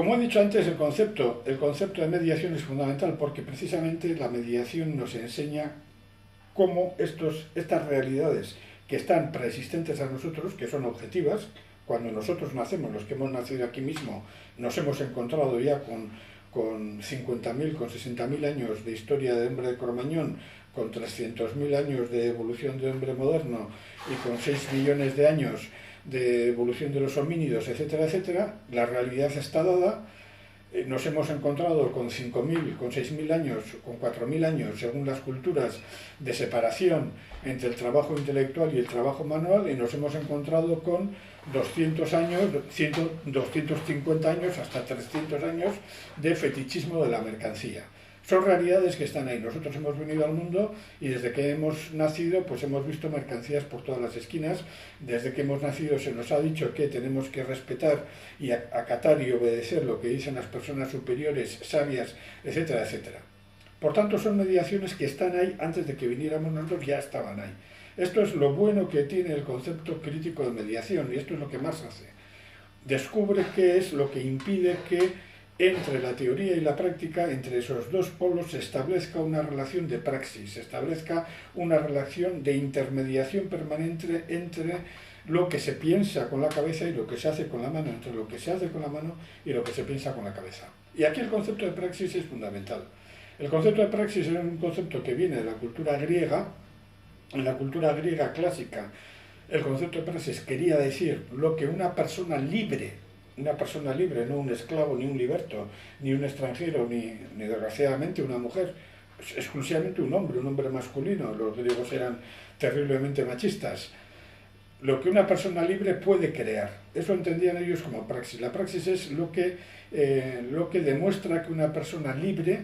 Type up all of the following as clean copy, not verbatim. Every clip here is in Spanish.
Como he dicho antes, el concepto de mediación es fundamental porque precisamente la mediación nos enseña cómo estas realidades que están preexistentes a nosotros, que son objetivas, cuando nosotros nacemos, los que hemos nacido aquí mismo, nos hemos encontrado ya con 50.000, con 60.000 años de historia de hombre de Cromañón, con 300.000 años de evolución de hombre moderno y con 6 millones de años de evolución de los homínidos, etcétera, etcétera, la realidad está dada. Nos hemos encontrado con 5.000, con 6.000 años, con 4.000 años, según las culturas, de separación entre el trabajo intelectual y el trabajo manual, y nos hemos encontrado con 200 años, 250 años, hasta 300 años de fetichismo de la mercancía. Son realidades que están ahí. Nosotros hemos venido al mundo y desde que hemos nacido pues hemos visto mercancías por todas las esquinas. Desde que hemos nacido se nos ha dicho que tenemos que respetar y acatar y obedecer lo que dicen las personas superiores, sabias, etcétera, etcétera. Por tanto, son mediaciones que están ahí antes de que viniéramos nosotros, ya estaban ahí. Esto es lo bueno que tiene el concepto crítico de mediación y esto es lo que más hace. Descubre qué es lo que impide que entre la teoría y la práctica, entre esos dos polos, se establezca una relación de praxis, se establezca una relación de intermediación permanente entre lo que se piensa con la cabeza y lo que se hace con la mano, entre lo que se hace con la mano y lo que se piensa con la cabeza. Y aquí el concepto de praxis es fundamental. El concepto de praxis es un concepto que viene de la cultura griega. En la cultura griega clásica, el concepto de praxis quería decir lo que una persona libre, no un esclavo, ni un liberto, ni un extranjero, ni desgraciadamente una mujer, exclusivamente un hombre masculino, los griegos eran terriblemente machistas, lo que una persona libre puede crear. Eso entendían ellos como praxis. La praxis es lo que demuestra que una persona libre,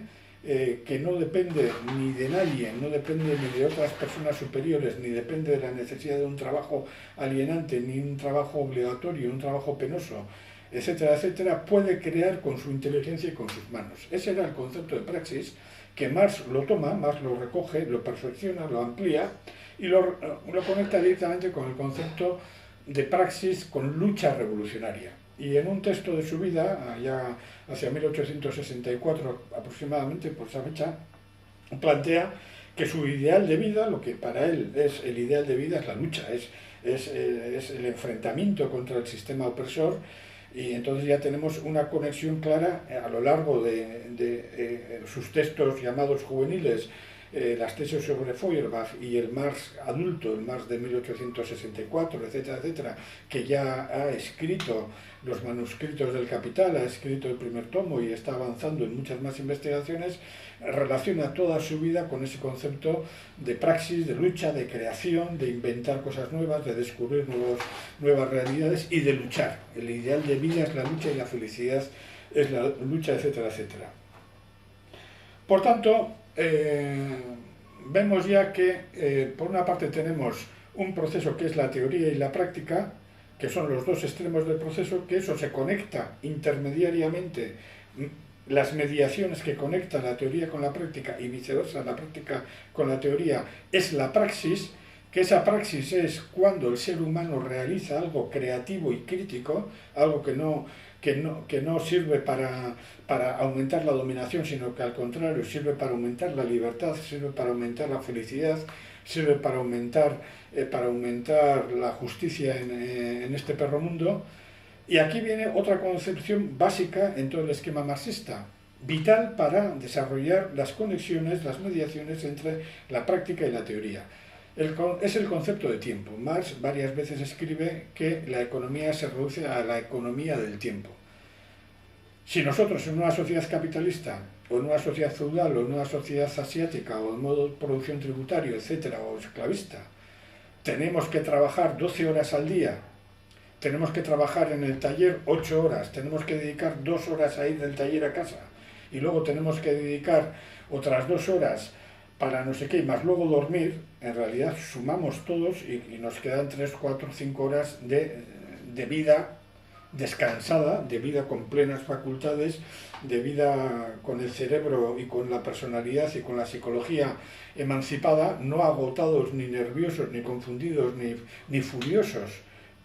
que no depende ni de nadie, no depende ni de otras personas superiores, ni depende de la necesidad de un trabajo alienante, ni un trabajo obligatorio, un trabajo penoso, etcétera, etcétera, puede crear con su inteligencia y con sus manos. Ese era el concepto de praxis, que Marx lo toma, Marx lo recoge, lo perfecciona, lo amplía y lo conecta directamente con el concepto de praxis con lucha revolucionaria. Y en un texto de su vida, ya hacia 1864 aproximadamente, por esa fecha, plantea que su ideal de vida, lo que para él es el ideal de vida, es la lucha, es el enfrentamiento contra el sistema opresor. Y entonces ya tenemos una conexión clara a lo largo de sus textos llamados juveniles, las tesis sobre Feuerbach y el Marx adulto, el Marx de 1864, etcétera, etcétera, que ya ha escrito los manuscritos del Capital, ha escrito el primer tomo y está avanzando en muchas más investigaciones, relaciona toda su vida con ese concepto de praxis, de lucha, de creación, de inventar cosas nuevas, de descubrir nuevas realidades y de luchar. El ideal de vida es la lucha y la felicidad es la lucha, etcétera, etcétera. Por tanto, vemos ya que por una parte tenemos un proceso que es la teoría y la práctica, que son los dos extremos del proceso, que eso se conecta intermediariamente, las mediaciones que conectan la teoría con la práctica y viceversa, la práctica con la teoría, es la praxis, que esa praxis es cuando el ser humano realiza algo creativo y crítico, algo que no sirve para aumentar la dominación, sino que al contrario sirve para aumentar la libertad, sirve para aumentar la felicidad, sirve para aumentar la justicia en este perro mundo. Y aquí viene otra concepción básica en todo el esquema marxista, vital para desarrollar las conexiones, las mediaciones entre la práctica y la teoría. Es el concepto de tiempo. Marx varias veces escribe que la economía se reduce a la economía del tiempo. Si nosotros en una sociedad capitalista, o en una sociedad feudal, o en una sociedad asiática, o en modo de producción tributario, etcétera, o esclavista, tenemos que trabajar 12 horas al día, tenemos que trabajar en el taller 8 horas, tenemos que dedicar 2 horas a ir del taller a casa, y luego tenemos que dedicar otras 2 horas para no sé qué, y más luego dormir, en realidad sumamos todos y nos quedan 3, 4, 5 horas de vida descansada, de vida con plenas facultades, de vida con el cerebro y con la personalidad y con la psicología emancipada, no agotados, ni nerviosos, ni confundidos, ni furiosos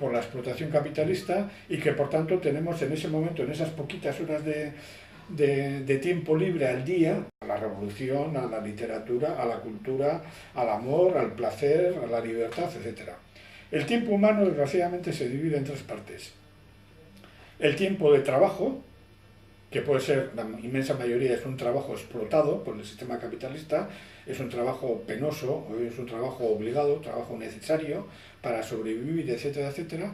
por la explotación capitalista y que por tanto tenemos en ese momento, en esas poquitas horas de tiempo libre al día, a la revolución, a la literatura, a la cultura, al amor, al placer, a la libertad, etc. El tiempo humano, desgraciadamente, se divide en tres partes. El tiempo de trabajo, que puede ser, la inmensa mayoría es un trabajo explotado por el sistema capitalista, es un trabajo penoso, es un trabajo obligado, trabajo necesario para sobrevivir, etcétera, etcétera.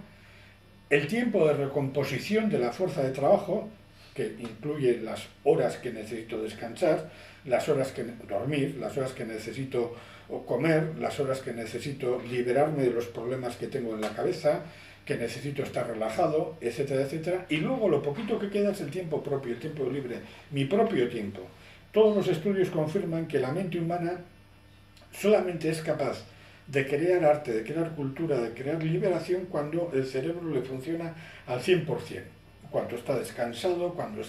El tiempo de recomposición de la fuerza de trabajo, que incluye las horas que necesito descansar, las horas que dormir, las horas que necesito comer, las horas que necesito liberarme de los problemas que tengo en la cabeza, que necesito estar relajado, etcétera, etcétera. Y luego lo poquito que queda es el tiempo propio, el tiempo libre, mi propio tiempo. Todos los estudios confirman que la mente humana solamente es capaz de crear arte, de crear cultura, de crear liberación cuando el cerebro le funciona al 100%. Cuando está descansado, cuando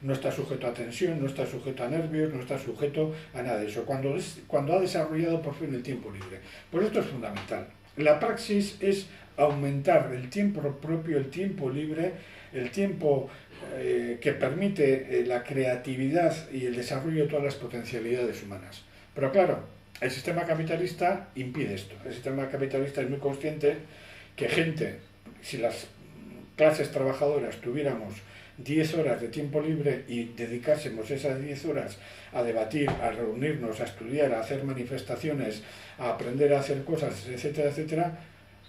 no está sujeto a tensión, no está sujeto a nervios, no está sujeto a nada de eso. Cuando ha desarrollado por fin el tiempo libre. Pues esto es fundamental. La praxis es aumentar el tiempo propio, el tiempo libre, el tiempo que permite la creatividad y el desarrollo de todas las potencialidades humanas. Pero claro, el sistema capitalista impide esto. El sistema capitalista es muy consciente que gente, si las clases trabajadoras tuviéramos 10 horas de tiempo libre y dedicásemos esas 10 horas a debatir, a reunirnos, a estudiar, a hacer manifestaciones, a aprender a hacer cosas, etcétera, etcétera,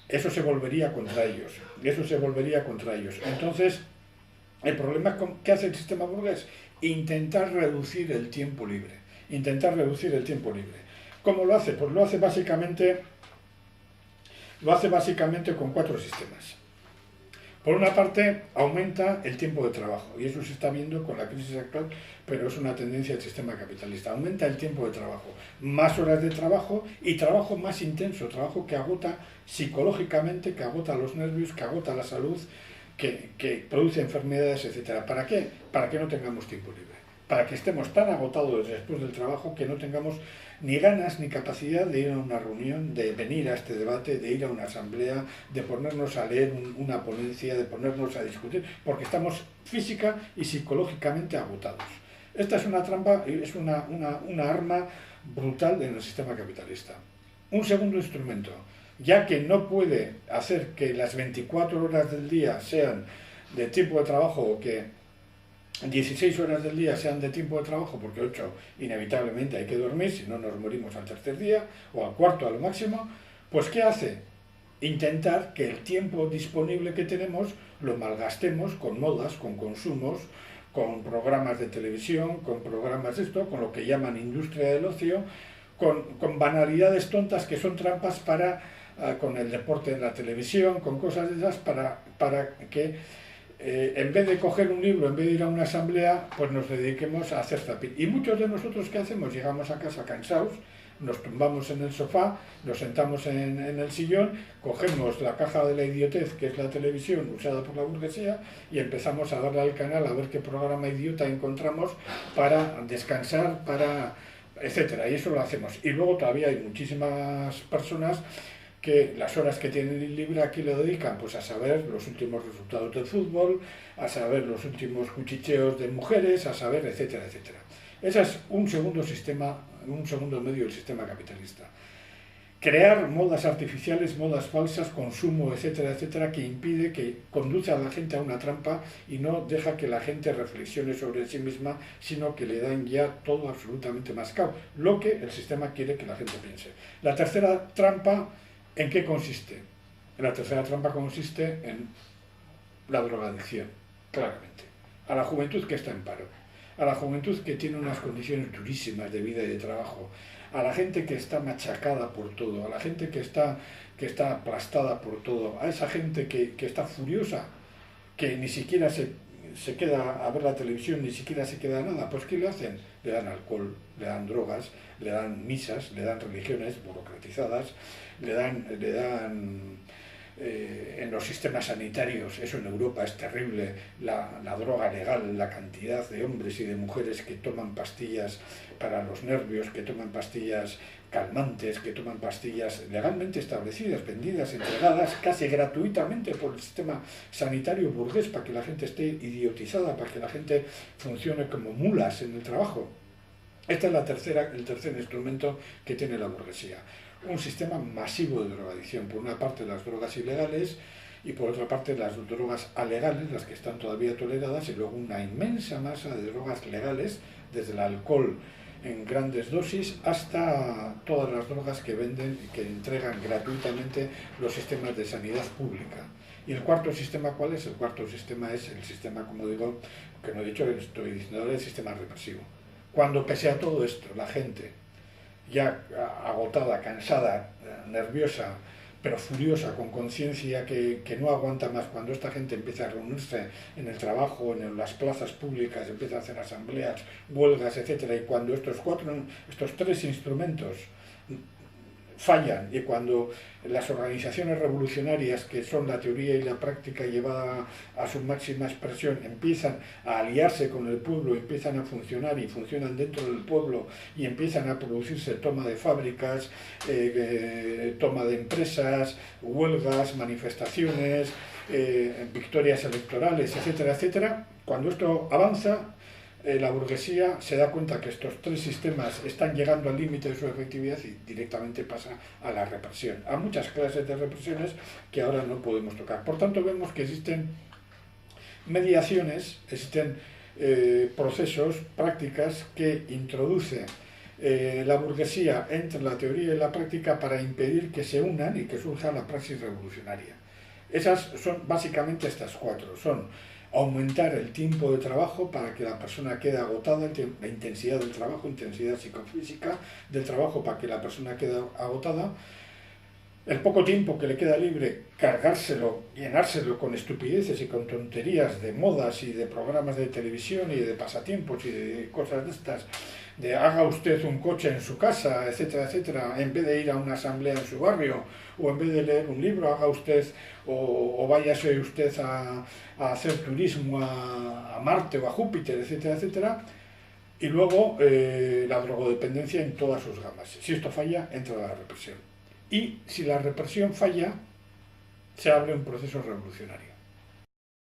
eso se volvería contra ellos. Entonces, el problema que hace el sistema burgués, intentar reducir el tiempo libre. ¿Cómo lo hace? Pues lo hace básicamente con 4 sistemas. Por una parte, aumenta el tiempo de trabajo, y eso se está viendo con la crisis actual, pero es una tendencia del sistema capitalista. Aumenta el tiempo de trabajo, más horas de trabajo y trabajo más intenso, trabajo que agota psicológicamente, que agota los nervios, que agota la salud, que produce enfermedades, etc. ¿Para qué? Para que no tengamos tiempo libre. Para que estemos tan agotados después del trabajo que no tengamos ni ganas ni capacidad de ir a una reunión, de venir a este debate, de ir a una asamblea, de ponernos a leer una ponencia, de ponernos a discutir, porque estamos física y psicológicamente agotados. Esta es una trampa, es una arma brutal en el sistema capitalista. Un segundo instrumento, ya que no puede hacer que las 24 horas del día sean de tiempo de trabajo o que 16 horas del día sean de tiempo de trabajo, porque 8 inevitablemente hay que dormir, si no nos morimos al tercer día o al cuarto a lo máximo, pues ¿qué hace? Intentar que el tiempo disponible que tenemos lo malgastemos con modas, con consumos, con programas de televisión, con programas de esto, con lo que llaman industria del ocio, con banalidades tontas que son trampas con el deporte en la televisión, con cosas de esas para que en vez de coger un libro, en vez de ir a una asamblea, pues nos dediquemos a hacer zapping. Y muchos de nosotros, ¿qué hacemos? Llegamos a casa cansados, nos tumbamos en el sofá, nos sentamos en el sillón, cogemos la caja de la idiotez, que es la televisión usada por la burguesía, y empezamos a darle al canal a ver qué programa idiota encontramos para descansar, etcétera. Y eso lo hacemos. Y luego todavía hay muchísimas personas que las horas que tienen libre aquí le dedican pues a saber los últimos resultados del fútbol, a saber los últimos cuchicheos de mujeres, a saber, etcétera, etcétera. Ese es un segundo medio del sistema capitalista. Crear modas artificiales, modas falsas, consumo, etcétera, etcétera, que impide, que conduce a la gente a una trampa y no deja que la gente reflexione sobre sí misma, sino que le dan ya todo absolutamente mascado, lo que el sistema quiere que la gente piense. La tercera trampa, ¿en qué consiste? La tercera trampa consiste en la drogadicción, claramente. A la juventud que está en paro, a la juventud que tiene unas condiciones durísimas de vida y de trabajo, a la gente que está machacada por todo, a la gente que está aplastada por todo, a esa gente que está furiosa, que ni siquiera se queda a ver la televisión, ni siquiera se queda nada. Pues ¿qué le hacen? Le dan alcohol, le dan drogas, le dan misas, le dan religiones burocratizadas, le dan en los sistemas sanitarios, eso en Europa es terrible, la droga legal, la cantidad de hombres y de mujeres que toman pastillas para los nervios, que toman pastillas calmantes, que toman pastillas legalmente establecidas, vendidas, entregadas casi gratuitamente por el sistema sanitario burgués para que la gente esté idiotizada, para que la gente funcione como mulas en el trabajo. Este es el tercer instrumento que tiene la burguesía. Un sistema masivo de drogadicción. Por una parte las drogas ilegales y por otra parte las drogas alegales, las que están todavía toleradas, y luego una inmensa masa de drogas legales, desde el alcohol en grandes dosis hasta todas las drogas que venden y que entregan gratuitamente los sistemas de sanidad pública. ¿Y el cuarto sistema cuál es? El cuarto sistema es el sistema, como digo, que no he dicho, estoy diciendo, el sistema represivo. Cuando pese a todo esto, la gente ya agotada, cansada, nerviosa, pero furiosa, con conciencia que no aguanta más, cuando esta gente empieza a reunirse en el trabajo, en las plazas públicas, empieza a hacer asambleas, huelgas, etcétera, y cuando estos tres instrumentos fallan, y cuando las organizaciones revolucionarias, que son la teoría y la práctica llevada a su máxima expresión, empiezan a aliarse con el pueblo, empiezan a funcionar y funcionan dentro del pueblo y empiezan a producirse toma de fábricas, toma de empresas, huelgas, manifestaciones, victorias electorales, etcétera, etcétera, cuando esto avanza, la burguesía se da cuenta que estos tres sistemas están llegando al límite de su efectividad y directamente pasa a la represión, a muchas clases de represiones que ahora no podemos tocar. Por tanto, vemos que existen mediaciones, existen procesos, prácticas que introduce la burguesía entre la teoría y la práctica para impedir que se unan y que surja la praxis revolucionaria. Esas son básicamente estas cuatro, son aumentar el tiempo de trabajo para que la persona quede agotada, la intensidad del trabajo, intensidad psicofísica del trabajo para que la persona quede agotada, el poco tiempo que le queda libre, cargárselo, llenárselo con estupideces y con tonterías de modas y de programas de televisión y de pasatiempos y de cosas de estas, de haga usted un coche en su casa, etcétera, etcétera, en vez de ir a una asamblea en su barrio, o en vez de leer un libro, haga usted, o váyase usted a hacer turismo a Marte o a Júpiter, etcétera, etcétera, y luego la drogodependencia en todas sus gamas. Si esto falla, entra la represión. Y si la represión falla, se abre un proceso revolucionario.